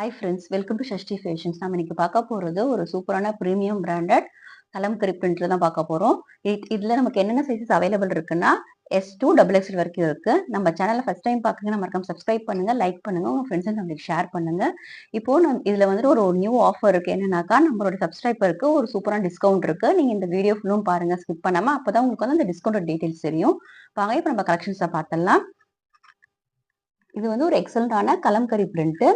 Hi friends, welcome to Shashti fashions. நம்ம இன்னைக்கு பார்க்க போகிறது ஒரு சூப்பரான ப்ரீமியம் பிராண்டட் கலம்கரி பிரிண்டர் தான் பார்க்க போகிறோம். இதில் நமக்கு என்னென்ன சைஸஸ் அவைலபிள் இருக்குன்னா S2 XXL வரைக்கும் இருக்கு. நம்ம சேனலை ஃபர்ஸ்ட் டைம் பார்க்குறீங்கன்னா மறக்காம சப்ஸ்கிரைப் பண்ணுங்க, லைக் பண்ணுங்க, உங்க ஃப்ரெண்ட்ஸ் அண்ட் ஃபேமிலிக்கு ஷேர் பண்ணுங்க. இப்போ இதில் வந்துட்டு ஒரு நியூ ஆஃபர் இருக்கு. என்னன்னாக்கா நம்மளோட சப்ஸ்கிரைபருக்கு ஒரு சூப்பரான டிஸ்கவுண்ட் இருக்கு. நீங்க இந்த வீடியோ ஃபுல்லும் பாருங்க, ஸ்கிப் பண்ணாம. அப்பதான் உங்களுக்கு வந்து அந்த டிஸ்கவுண்ட் டீடைல்ஸ் தெரியும். வாங்க இப்போ நம்ம கலெக்ஷன்ஸை பார்த்துடலாம். இது வந்து ஒரு எக்ஸலண்டான கலம்கரி பிரிண்ட்.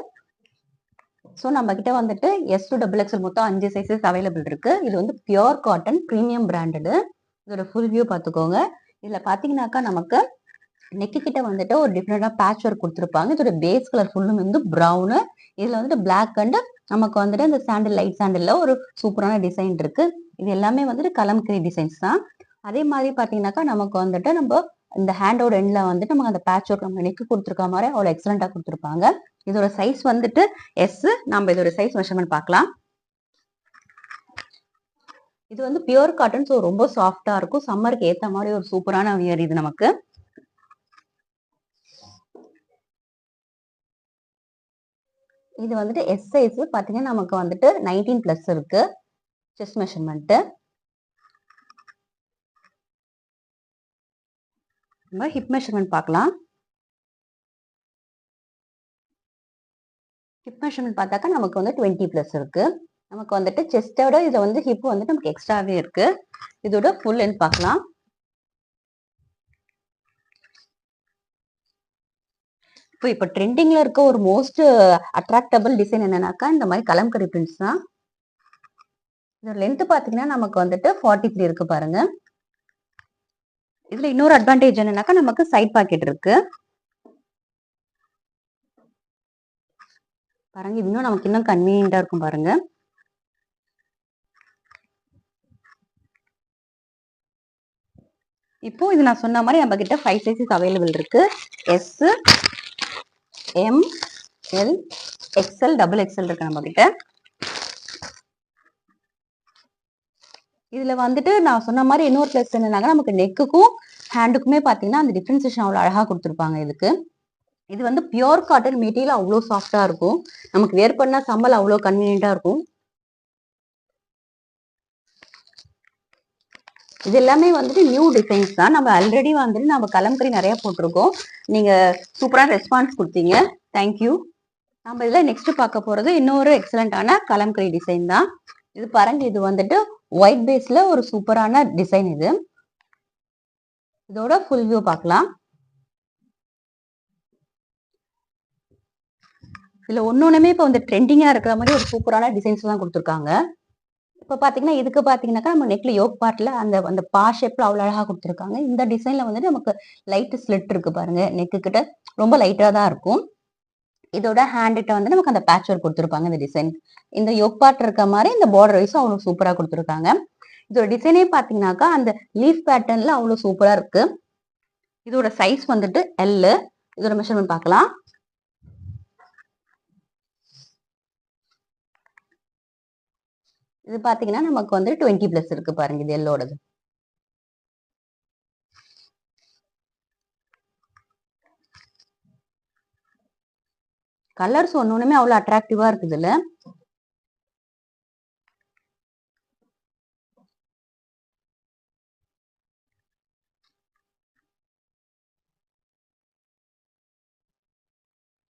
ஸோ நம்ம கிட்ட வந்துட்டு S2 XXL மொத்தம் 5 சைஸஸ் அவைலபிள் இருக்கு. இது வந்து பியோர் காட்டன் ப்ரீமியம் பிராண்டடு. இதோட ஃபுல் வியூ பார்த்துக்கோங்க. இதுல பாத்தீங்கன்னாக்கா நமக்கு நெக்கு கிட்ட வந்துட்டு ஒரு டிஃப்ரெண்டா பேட்ச் ஒர்க் கொடுத்துருப்பாங்க. இதோட பேஸ் கலர் ஃபுல்லும் வந்து ப்ரௌனு. இதுல வந்துட்டு பிளாக் அண்ட் நமக்கு வந்துட்டு இந்த சாண்டில் லைட் சாண்டில்ல ஒரு சூப்பரான டிசைன் இருக்கு. இது எல்லாமே வந்துட்டு கலம்கரி டிசைன்ஸ் தான். அதே மாதிரி பாத்தீங்கன்னாக்கா நமக்கு வந்துட்டு நம்ம இந்த ஹேண்டோட எண்ட்ல வந்துட்டு நமக்கு அந்த பேட்ச் ஒர்க் நம்ம நெக்கு கொடுத்துருக்க மாதிரி அவ்வளோ எக்ஸலண்டா கொடுத்துருப்பாங்க. இதோட சைஸ் வந்துட்டு S. நம்ம இதோட சைஸ் மெஷர்மெண்ட் பார்க்கலாம். இது வந்து பியூர் காட்டன், ஸோ ரொம்ப சாஃப்டா இருக்கும். சம்மருக்கு ஏத்த மாதிரி ஒரு சூப்பரான வியர் இது நமக்கு. இது வந்துட்டு S சைஸ் பாத்தீங்கன்னா நமக்கு வந்துட்டு 19+ இருக்கு செஸ்ட் மெஷர்மெண்ட். நம்ம ஹிப் மெஷர்மெண்ட் பார்க்கலாம். ஹிப் மெஷர்மெண்ட் பார்த்தாக்கா நமக்கு வந்து 20+ இருக்கு. நமக்கு வந்துட்டு செஸ்டோட இதை வந்து ஹிப் வந்துட்டு நமக்கு எக்ஸ்ட்ராவே இருக்கு. இதோட ஃபுல் லென்த் பார்க்கலாம். இப்போ ட்ரெண்டிங்ல இருக்க ஒரு மோஸ்ட் அட்ராக்டபிள் டிசைன் என்னன்னாக்கா இந்த மாதிரி கலம்கரி பிரிண்ட்ஸ் தான். இதோட லென்த் பாத்தீங்கன்னா நமக்கு வந்துட்டு 43 இருக்கு பாருங்க. இதுல இன்னொரு அட்வான்டேஜ் என்னன்னாக்கா நமக்கு சைட் பாக்கெட் இருக்கு பாருங்க. இன்னும் நமக்கு இன்னும் கன்வீனியன்டா இருக்கும் பாருங்க. இப்போ இது நான் சொன்ன மாதிரி நம்ம கிட்ட 5 சைஸஸ் அவைலபிள் இருக்கு. S, M, L, XL, XXL இருக்கு நம்ம கிட்ட. இதுல வந்துட்டு நான் சொன்ன மாதிரி இன்னொரு பிளஸ் என்னன்னாங்க நமக்கு நெக்குக்கும் ஹேண்டுக்குமே பாத்தீங்கன்னா அந்த டிஃபரன்சியேஷன் அவ்வளவு அழகா கொடுத்துருப்பாங்க. இதுக்கு இது வந்து பியோர் காட்டன் மெட்டீரியல், அவ்வளோ சாஃப்டா இருக்கும். நமக்கு வேர் பண்ணா சம்பல் அவ்வளோ கன்வீனியன்டா இருக்கும். இது எல்லாமே வந்துட்டு நியூ டிசைன்ஸ் தான். நம்ம ஆல்ரெடி வந்துட்டு நம்ம கலம்கரி நிறைய போட்டிருக்கோம். நீங்க சூப்பரா ரெஸ்பான்ஸ் கொடுத்தீங்க, தேங்க்யூ. நம்ம இதுல நெக்ஸ்ட் பார்க்க போறது இன்னொரு எக்ஸலண்டான கலம்கரி டிசைன் தான். இது பாருங்க, இது வந்துட்டு ஒயிட் பேஸ்ல ஒரு சூப்பரான டிசைன். இது இதோட ஃபுல் வியூ பார்க்கலாம். இதுல ஒன்னொன்னுமே இப்போ வந்து ட்ரெண்டிங்கா இருக்கிற மாதிரி ஒரு சூப்பரான டிசைன்ஸ் தான் கொடுத்துருக்காங்க. இப்போ பாத்தீங்கன்னா இதுக்கு பாத்தீங்கன்னாக்கா நம்ம நெக்ல யோக் பார்ட்ல அந்த பா ஷேப்ல அவ்வளவு அழகா கொடுத்துருக்காங்க. இந்த டிசைன்ல வந்து நமக்கு லைட் ஸ்லிட் இருக்கு பாருங்க. நெக்கு கிட்ட ரொம்ப லைட்டா தான் இருக்கும். இதோட ஹேண்ட்கிட்ட வந்து நமக்கு அந்த பேட்ச் ஒர்க் கொடுத்துருப்பாங்க. இந்த டிசைன் இந்த யோக் பார்ட் இருக்க மாதிரி இந்த பார்டர் வைஸும் அவ்வளவு சூப்பரா கொடுத்துருக்காங்க. இதோட டிசைனே பாத்தீங்கன்னாக்கா அந்த லீஃப் பேட்டர்ன்ல அவ்வளவு சூப்பரா இருக்கு. இதோட சைஸ் வந்துட்டு L. இதோட மெஷர்மெண்ட் பார்க்கலாம். இது பாத்தீங்கன்னா நமக்கு வந்து 20+ இருக்கு பாருங்க. இது எல்லோடது. கலர்ஸ் ஒன்னொன்னுமே அவ்வளவு அட்ராக்டிவா இருக்குது. இல்ல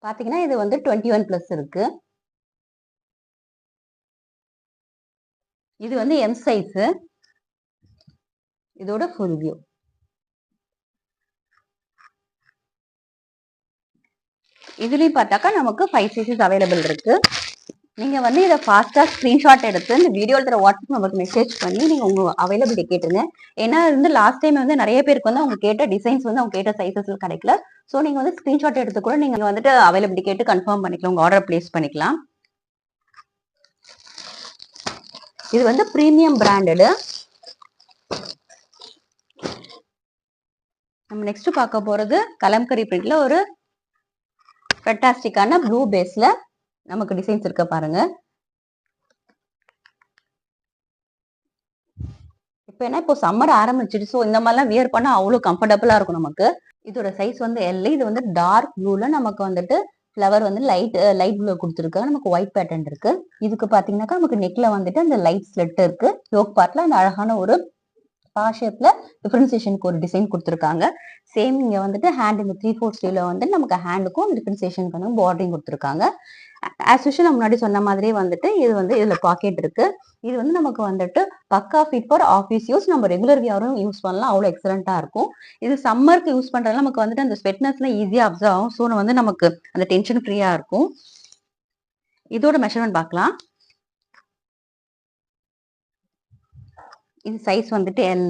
பாத்தீங்கன்னா இது வந்து 21+ இருக்கு. இது வந்து M சைஸ். இதோட ஃபுல் வியூ. இதுலயும் பார்த்தாக்கா நமக்கு 5 சைஸஸ் அவைலபிள் இருக்கு. நீங்க வந்து இதை ஃபாஸ்டா ஸ்கிரீன்ஷாட் எடுத்து இந்த வீடியோல தர வாட்ஸ்அப் நம்பருக்கு மெசேஜ் பண்ணி நீங்க உங்க அவைலபிலிட்டி கேட்டுருங்க. ஏன்னா வந்து லாஸ்ட் டைம் வந்து நிறைய பேருக்கு வந்து அவங்க கேட்ட டிசைன்ஸ் வந்து அவங்க கேட்ட சைஸஸ் கிடைக்கல. ஸோ நீங்க வந்து ஸ்கிரீன்ஷாட் எடுத்து கூட நீங்க வந்துட்டு அவைலபிலிட்டி கேட்டு கன்ஃபார்ம் பண்ணிக்கலாம், உங்க ஆர்டர் பிளேஸ் பண்ணிக்கலாம். இது வந்து பிரீமியம் பிராண்டடு. நம்ம நெக்ஸ்ட் பார்க்க போறது கலம்கரி பிரிண்ட்ல ஒரு ஃபேண்டாஸ்டிக்கான ப்ளூ பேஸ்ல நமக்கு டிசைன்ஸ் இருக்க பாருங்க. இப்போ என்ன, இப்போ சம்மர் ஆரம்பிச்சிட்டு, ஸோ இந்த மாதிரிலாம் வியர் பண்ணா அவ்வளோ கம்ஃபர்டபுளா இருக்கும் நமக்கு. இதோட சைஸ் வந்து L. இது வந்து டார்க் ப்ளூல நமக்கு வந்துட்டு ஃப்ளவர் வந்து லைட் ப்ளூ கொடுத்துருக்காங்க. நமக்கு ஒயிட் பேட்டர்ன் இருக்கு. இதுக்கு பாத்தீங்கன்னாக்கா நமக்கு நெக்ல வந்துட்டு அந்த லைட் ஸ்லிட் இருக்கு. யோக் பார்ட்ல அந்த அழகான ஒரு பா ஷேப்ல டிஃபரன்சியேஷனுக்கு ஒரு டிசைன் கொடுத்துருக்காங்க. சேம் இங்க வந்துட்டு ஹேண்ட் இந்த 3/4 ஸ்லீவ்ல வந்து நமக்கு ஹேண்டுக்கும் டிஃபரன்சியேஷனுக்கு வந்து பார்டரிங் கொடுத்துருக்காங்க. ஆஸ் யூஷுவல் நான் முன்னாடி சொன்ன மாதிரியே வந்துட்டு இது வந்து இதுல பாக்கெட் இருக்கு. இது வந்து நமக்கு வந்துட்டு பக்கா ஃபிட் ஃபார் ஆஃபீஸ் யூஸ், நம்ம ரெகுலர் வியரும் யூஸ் பண்ணலாம். அவ்வளோ எக்ஸலண்டா இருக்கும். இது சம்மருக்கு யூஸ் பண்றதுல நமக்கு வந்துட்டு அந்த ஸ்வெட்னஸ்லாம் ஈஸியா அப்சர்வ் ஆகும். ஸோ வந்து நமக்கு அந்த டென்ஷன் ஃப்ரீயா இருக்கும். இதோட மெஷர்மெண்ட் பார்க்கலாம். இது சைஸ் வந்துட்டு L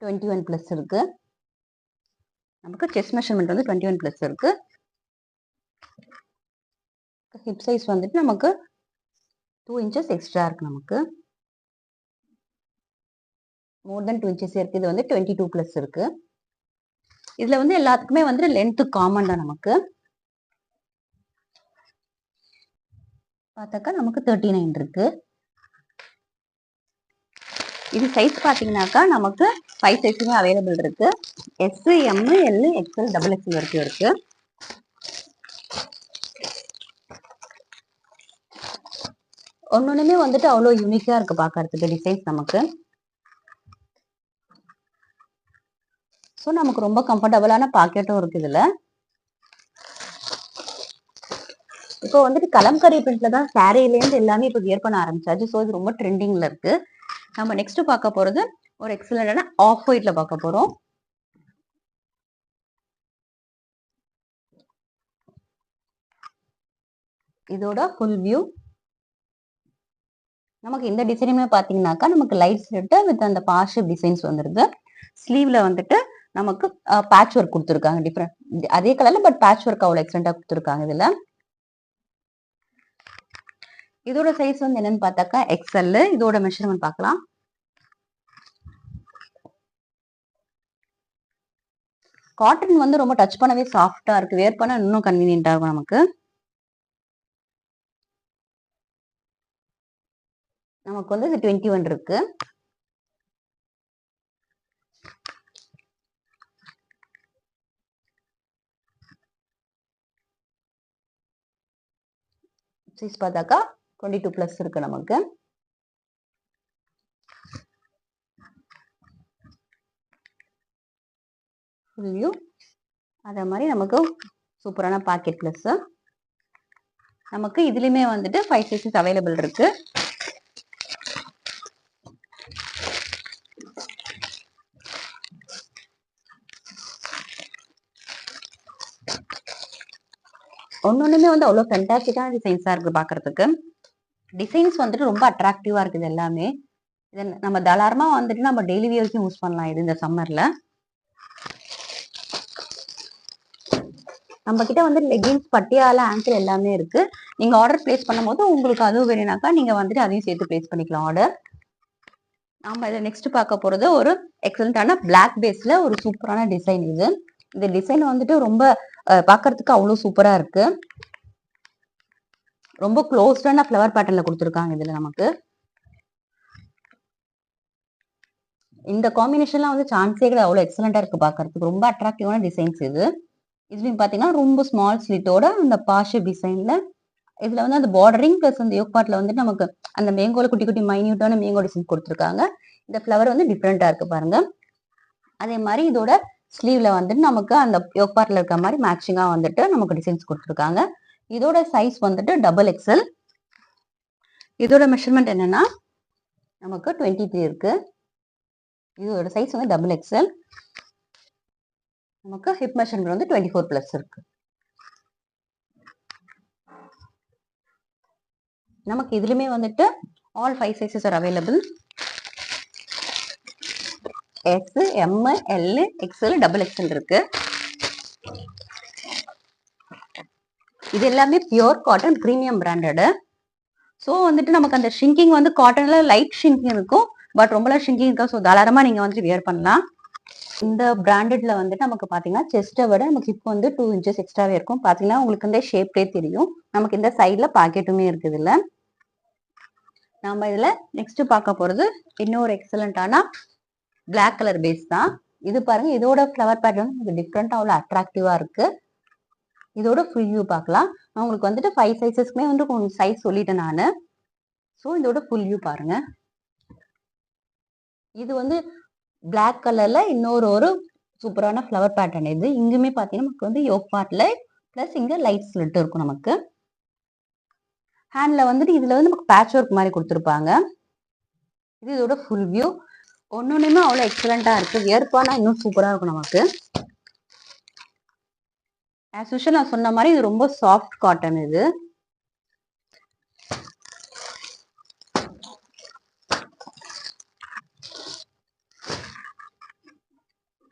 21 பிளஸ் இருக்கு. நமக்கு செஸ்ட் மெஷர்மெண்ட் வந்து 21 பிளஸ் இருக்கு. ஹிப் சைஸ் வந்துட்டு நமக்கு 2 இன்ச்சஸ் எக்ஸ்ட்ரா இருக்கு. நமக்கு மோர் தென் 2 இன்ச்சஸ் இருக்கு. இது வந்து 22 பிளஸ் இருக்கு. இதுல வந்து எல்லாத்துக்குமே வந்து லென்த் காமன் தான். நமக்கு பார்த்தாக்கா நமக்கு 39 இருக்கு. இது சைஸ் பாத்தீங்கன்னாக்கா நமக்கு 5 சைஸுமே அவைலபிள் இருக்கு. S, M, L, XL, XXL வரைக்கும் இருக்கு. ஒன்னொன்னுமே வந்துட்டு அவ்வளோ யூனிக்கா இருக்கு பாக்குறதுக்கு டிசைன்ஸ் நமக்கு. ஸோ நமக்கு ரொம்ப கம்ஃபர்டபுளான பாக்கெட்டும் இருக்கு இதுல. இப்போ வந்துட்டு கலம்கரி பிரிண்ட்ல தான் சாரிலேருந்து எல்லாமே இப்போ வியர் பண்ண ஆரம்பிச்சாச்சு. ஸோ இது ரொம்ப ட்ரெண்டிங்ல இருக்கு. நம்ம நெக்ஸ்ட் பார்க்க போறது ஒரு எக்ஸலண்டான ஆஃப் ஒயிட்ல பார்க்க போறோம். இதோட ஃபுல் வியூ நமக்கு இந்த டிசைனுமே பாத்தீங்கன்னாக்கா நமக்கு லைட் ஸ்லிட் வித் அந்த பார்ஷிப் டிசைன்ஸ் வந்துருது. ஸ்லீவ்ல வந்துட்டு நமக்கு பேட்ச் ஒர்க் கொடுத்துருக்காங்க. டிஃப்ரெண்ட் அதே கலர்ல பட் பேட்ச் ஒர்க் அவ்வளோ எக்ஸலண்டா கொடுத்துருக்காங்க இதுல. இதோட சைஸ் வந்து என்னன்னு பார்த்தாக்கா XL. இதோட மெஷர்மெண்ட் பார்க்கலாம். காட்டன் வந்து ரொம்ப டச் பண்ணவே சாஃப்டா இருக்கு. வேர் பண்ண இன்னும் கன்வீனியன்டா இருக்கும் நமக்கு. நமக்கு வந்து இது 21 இருக்கு. சைஸ் பார்த்தாக்கா 22 பிளஸ் இருக்கு நமக்கு. ஃபுல் வியூ அதே மாதிரி நமக்கு சூப்பரான பாக்கெட் பிளஸ். நமக்கு இதுலயுமே வந்துட்டு 5 சைஸஸ் அவைலபிள் இருக்கு. ஒன்னொன்னுமே வந்து அவ்வளோ ஃபென்டாஸ்டிக்கான டிசைன்ஸா இருக்கு பாக்குறதுக்கு. டிசைன்ஸ் வந்துட்டு ரொம்ப அட்ராக்டிவா இருக்குது எல்லாமே. இதை நம்ம தாராளமா வந்துட்டு நம்ம டெய்லி வியர்க்கும் யூஸ் பண்ணலாம். இது இந்த சம்மர்ல நம்ம கிட்ட வந்து லெகின்ஸ், பட்டியாலா, ஆங்கிள் எல்லாமே இருக்கு. நீங்க ஆர்டர் பிளேஸ் பண்ணும்போது உங்களுக்கு அதுவும் வேணும்னாக்கா நீங்க வந்துட்டு அதையும் சேர்த்து பிளேஸ் பண்ணிக்கலாம் ஆர்டர். நாம இதை நெக்ஸ்ட் பார்க்க போறது ஒரு எக்ஸலண்டான பிளாக் பேஸ்ல ஒரு சூப்பரான டிசைன். இது இந்த டிசைன் வந்துட்டு ரொம்ப பாக்குறதுக்கு அவ்வளவு சூப்பரா இருக்கு. ரொம்ப க்ளோஸ்டான ஃப்ளவர் பேட்டர்ன்ல கொடுத்துருக்காங்க. இதுல நமக்கு இந்த காம்பினேஷன்லாம் வந்து சான்ஸே கிடையாது. அவ்வளவு எக்ஸலண்டா இருக்கு பாக்குறதுக்கு. ரொம்ப அட்ராக்டிவான டிசைன்ஸ் இது. இதுலயும் பாத்தீங்கன்னா ரொம்ப ஸ்மால் ஸ்லிட்டோட அந்த பாஷ டிசைன்ல இதுல வந்து அந்த பார்டரிங் பிளஸ் அந்த யோக் பார்ட்ல வந்து நமக்கு அந்த மேங்கோல குட்டி குட்டி மைன்யூட்டான மேங்கோ டிசைன் கொடுத்துருக்காங்க. இந்த ஃப்ளவர் வந்து டிஃப்ரெண்டா இருக்கு பாருங்க. அதே மாதிரி இதோட ஸ்லீவ்ல வந்துட்டு நமக்கு அந்த யோக் பார்ட்ல இருக்க மாதிரி மேட்சிங்கா வந்துட்டு நமக்கு டிசைன்ஸ் கொடுத்துருக்காங்க. இதோட சைஸ் வந்துட்டு XXL. இதோட மெஷர்மெண்ட் என்னன்னா நமக்கு 23 இருக்கு. இதோட சைஸ் வந்து XXL. நமக்கு ஹிப் மெஷர்மெண்ட் வந்து 24 பிளஸ் இருக்கு. நமக்கு இதுலயுமே வந்துட்டு all 5 sizes are available. S, M, L, XL, XXL இருக்கு. இது எல்லாமே pure cotton premium branded. So வந்துட்டு நமக்கு அந்த ஷிங்கிங் வந்து காட்டன்ல லைட் ஷிங்கிங் இருக்கும். பட் ரொம்பலாம் ஷிங்கிங் இருக்கா. ஸோ தாராளமா நீங்க வந்து வியர் பண்ணலாம். இந்த பிராண்டட்ல வந்துட்டு நமக்கு பாத்தீங்கன்னா செஸ்ட்டை விட நமக்கு இப்போ வந்து 2 இன்ச்சஸ் எக்ஸ்ட்ராவே இருக்கும். பாத்தீங்கன்னா உங்களுக்கு இந்த ஷேப்லேயே தெரியும். நமக்கு இந்த சைட்ல பாக்கெட்டுமே இருக்குது. இல்ல நம்ம இதுல நெக்ஸ்ட் பார்க்க போறது இன்னொரு எக்ஸலண்டான பிளாக் கலர் பேஸ் தான். இது பாருங்க. இதோட ஃப்ளவர் பேட்டர்ன் டிஃப்ரெண்டா அவ்வளோ அட்ராக்டிவா இருக்கு. இதோட ஃபுல் வியூ பார்க்கலாம். நான் உங்களுக்கு வந்துட்டு 5 சைஸஸ்க்குமே வந்து கொஞ்சம் சைஸ் சொல்லிட்டேன் நானு. ஸோ இதோட ஃபுல் வியூ பாருங்க. இது வந்து பிளாக் கலர்ல இன்னொரு ஒரு சூப்பரான ஃப்ளவர் பேட்டர்ன் இது. இங்குமே பார்த்தீங்கன்னா நமக்கு வந்து யோக் பார்ட்ல பிளஸ் இங்க லைட் ஸ்லிட் இருக்கும் நமக்கு. ஹேண்ட்ல வந்துட்டு இதுல வந்து நமக்கு பேட்ச் ஒர்க் மாதிரி கொடுத்துருப்பாங்க. இது இதோட ஃபுல் வியூ. ஒன்னொன்னுமே அவ்வளோ எக்ஸலண்டா இருக்கு. வியர் பண்ணா இன்னும் சூப்பரா இருக்கும் நமக்கு. ஆஸ் யூஷுவல் நான் சொன்ன மாதிரி இது ரொம்ப சாஃப்ட் காட்டன் இது.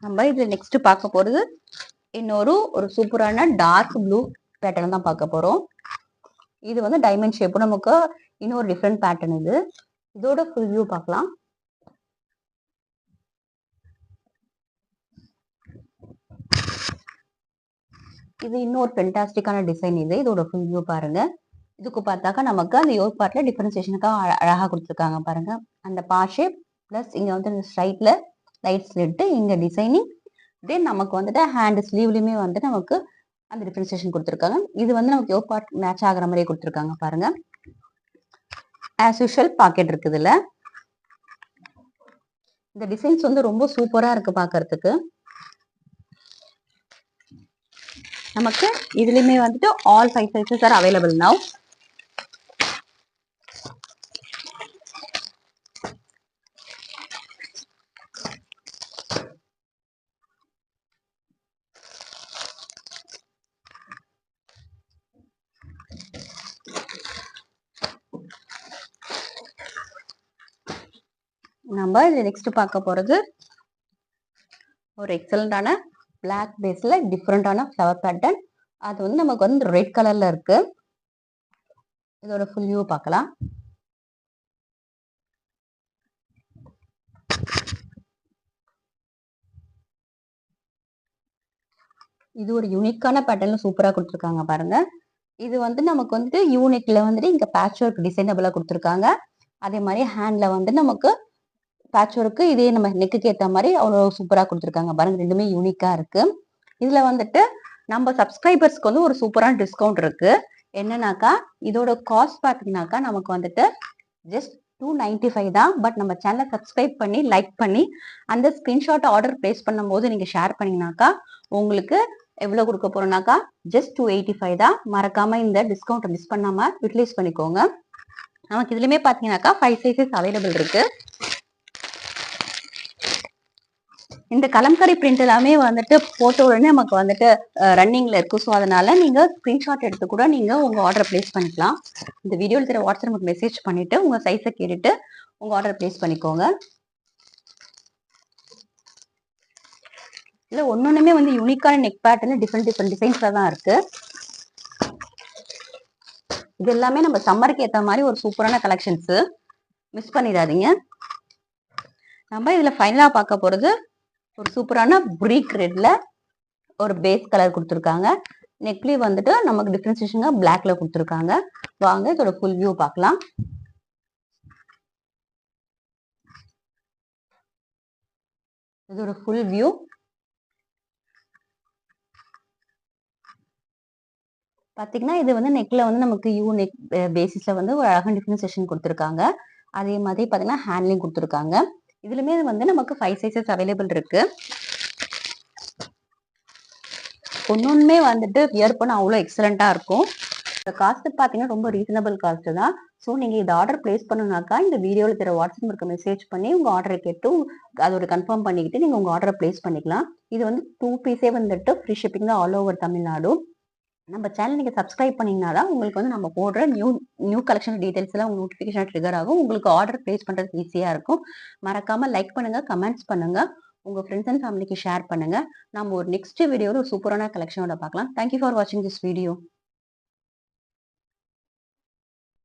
நம்ம இதுல நெக்ஸ்ட் பார்க்க போறது ஒரு சூப்பரான டார்க் ப்ளூ பேட்டர்ன் தான் பார்க்க போறோம். இது வந்து டைமண்ட் ஷேப் நமக்கு இன்னொரு டிஃப்ரெண்ட் பேட்டர்ன் இது. இதோட ஃபுல் வியூ பார்க்கலாம். இது இன்னொரு ஃபென்டாஸ்டிக்கான டிசைன் இது. இதோட ஃபுல் வியூ பாருங்க. இதுக்கு பார்த்தாக்கா நமக்கு அந்த யோக் பார்ட்ல டிஃபரன்சியேஷனுக்காக அழகா கொடுத்துருக்காங்க பாருங்க. அந்த பா ஷேப் பிளஸ் இங்க வந்து இந்த ஸ்ட்ரைட்ல லைட் ஸ்லிட், இங்க டிசைனிங், தென் நமக்கு வந்துட்டு ஹேண்ட் ஸ்லீவ்லயுமே வந்து நமக்கு அந்த டிஃபரன்சியேஷன் கொடுத்துருக்காங்க. இது வந்து நமக்கு யோக் பார்ட் மேட்ச் ஆகிற மாதிரியே கொடுத்துருக்காங்க பாருங்க. ஆஸ் யூஷுவல் பாக்கெட் இருக்குது இதுல. இந்த டிசைன்ஸ் வந்து ரொம்ப சூப்பரா இருக்கு பாக்குறதுக்கு. நமக்கு இதுலயுமே வந்துட்டு all 5 sizes are available now. நம்ம இது நெக்ஸ்ட் பார்க்க போறது ஒரு எக்ஸலண்டான பிளாக் பேஸ்ல டிஃப்ரெண்டான ஃப்ளவர் பேட்டர்ன். அது வந்து நமக்கு வந்து ரெட் கலர்ல இருக்கு. இதோட ஃபுல் வியூ பார்க்கலாம். இது ஒரு யூனிக்கான பேட்டர்ன்ல சூப்பரா கொடுத்துருக்காங்க பாருங்க. இது வந்து நமக்கு வந்துட்டு யூனிக்ல வந்துட்டு இங்க பேட்ச் ஒர்க் டிசைனபிளா கொடுத்துருக்காங்க. அதே மாதிரி ஹேண்ட்ல வந்து நமக்கு பேட்ச் ஒர்க்கு இதே நம்ம நெக்குக்கு ஏற்ற மாதிரி அவ்வளோ சூப்பரா கொடுத்துருக்காங்க பாருங்க. ரெண்டுமே யூனிக்கா இருக்கு. இதுல வந்துட்டு நம்ம சப்ஸ்கிரைபர்ஸ்க்கு வந்து ஒரு சூப்பரான டிஸ்கவுண்ட் இருக்கு. என்னன்னாக்கா இதோட காஸ்ட் பார்த்தீங்கன்னாக்கா நமக்கு வந்துட்டு ஜஸ்ட் 295 தான். பட் நம்ம சேனலை சப்ஸ்கிரைப் பண்ணி லைக் பண்ணி அந்த ஸ்கிரீன்ஷாட் ஆர்டர் பிளேஸ் பண்ணும்போது நீங்க ஷேர் பண்ணீங்கன்னாக்கா உங்களுக்கு எவ்வளவு கொடுக்க போறோம்னாக்கா ஜஸ்ட் 285 தான். மறக்காம இந்த டிஸ்கவுண்ட் மிஸ் பண்ணாம யூட்டிலைஸ் பண்ணிக்கோங்க. நமக்கு இதுலயுமே பாத்தீங்கன்னாக்கா 5 சைஸஸ் அவைலபிள் இருக்கு. இந்த கலம்கரி பிரிண்ட் எல்லாமே வந்துட்டு போட்ட உடனே நமக்கு வந்துட்டு ரன்னிங்ல இருக்கு. ஸோ அதனால நீங்க ஸ்கிரீன்ஷாட் எடுத்து கூட நீங்க உங்க ஆர்டர் பிளேஸ் பண்ணிக்கலாம். இந்த வீடியோல தர வாட்ஸ்அப் மெசேஜ் பண்ணிட்டு உங்க சைஸை கேட்டுட்டு உங்க ஆர்டர் பிளேஸ் பண்ணிக்கோங்க. இல்ல ஒன்னொன்னுமே வந்து யூனிக்கான நெக் பேட்டர்ன் டிஃப்ரெண்ட் டிசைன்ஸ்ல தான் இருக்கு. இது எல்லாமே நம்ம சம்மருக்கு ஏற்ற மாதிரி ஒரு சூப்பரான கலெக்ஷன்ஸ், மிஸ் பண்ணிடாதீங்க. நம்ம இதுல ஃபைனலா பார்க்க போறது ஒரு சூப்பரான பிரிக் ரெட்ல ஒரு பேஸ் கலர் கொடுத்துருக்காங்க. நெக்லி வந்துட்டு நமக்கு டிஃபரன்சியேஷன் பிளாக்ல கொடுத்துருக்காங்க. வாங்க இதோட ஃபுல் வியூ பார்க்கலாம். இதோட ஃபுல் வியூ பாத்தீங்கன்னா இது வந்து நெக்ல வந்து நமக்கு யூ நெக் பேசிஸ்ல வந்து ஒரு அழகான டிஃபரன்சியேஷன் கொடுத்துருக்காங்க. அதே மாதிரி பாத்தீங்கன்னா ஹேண்ட்லிங் கொடுத்துருக்காங்க. இதுலயுமே வந்து நமக்கு 5 சைஸஸ் அவைலபிள் இருக்கு. ஒன்னொன்னுமே வந்துட்டு வியர் பண்ண அவ்வளோ எக்ஸலண்டா இருக்கும். இந்த காஸ்ட் பாத்தீங்கன்னா ரொம்ப ரீசனபிள் காஸ்ட் தான். ஸோ நீங்க இந்த ஆர்டர் பிளேஸ் பண்ணுனாக்கா இந்த வீடியோவில் தர வாட்ஸ்அப் இருக்க மெசேஜ் பண்ணி உங்க ஆர்டரை கேட்டு அதோட கன்ஃபார்ம் பண்ணிக்கிட்டு நீங்க உங்க ஆர்டரை பிளேஸ் பண்ணிக்கலாம். இது வந்து 2 பீஸே வந்துட்டு ஃப்ரீ ஷிப்பிங் தான் ஆல் ஓவர் தமிழ்நாடு. நம்ம சேனல் நீங்க சப்ஸ்கிரைப் பண்ணீங்கன்னா தான் உங்களுக்கு வந்து நம்ம போடுற நியூ கலெக்ஷன் டீடைல்ஸ் எல்லாம் உங்க நோட்டிபிகேஷன் ட்ரிகர் ஆகும். உங்களுக்கு ஆர்டர் பிளேஸ் பண்றது ஈஸியா இருக்கும். மறக்காம லைக் பண்ணுங்க, கமெண்ட்ஸ் பண்ணுங்க, உங்க ஃப்ரெண்ட்ஸ் அண்ட் ஃபேமிலிக்கு ஷேர் பண்ணுங்க. நம்ம ஒரு நெக்ஸ்ட் வீடியோல ஒரு சூப்பரான கலெக்ஷனோட பார்க்கலாம். தேங்க்யூ ஃபார் வாட்சிங் திஸ் வீடியோ.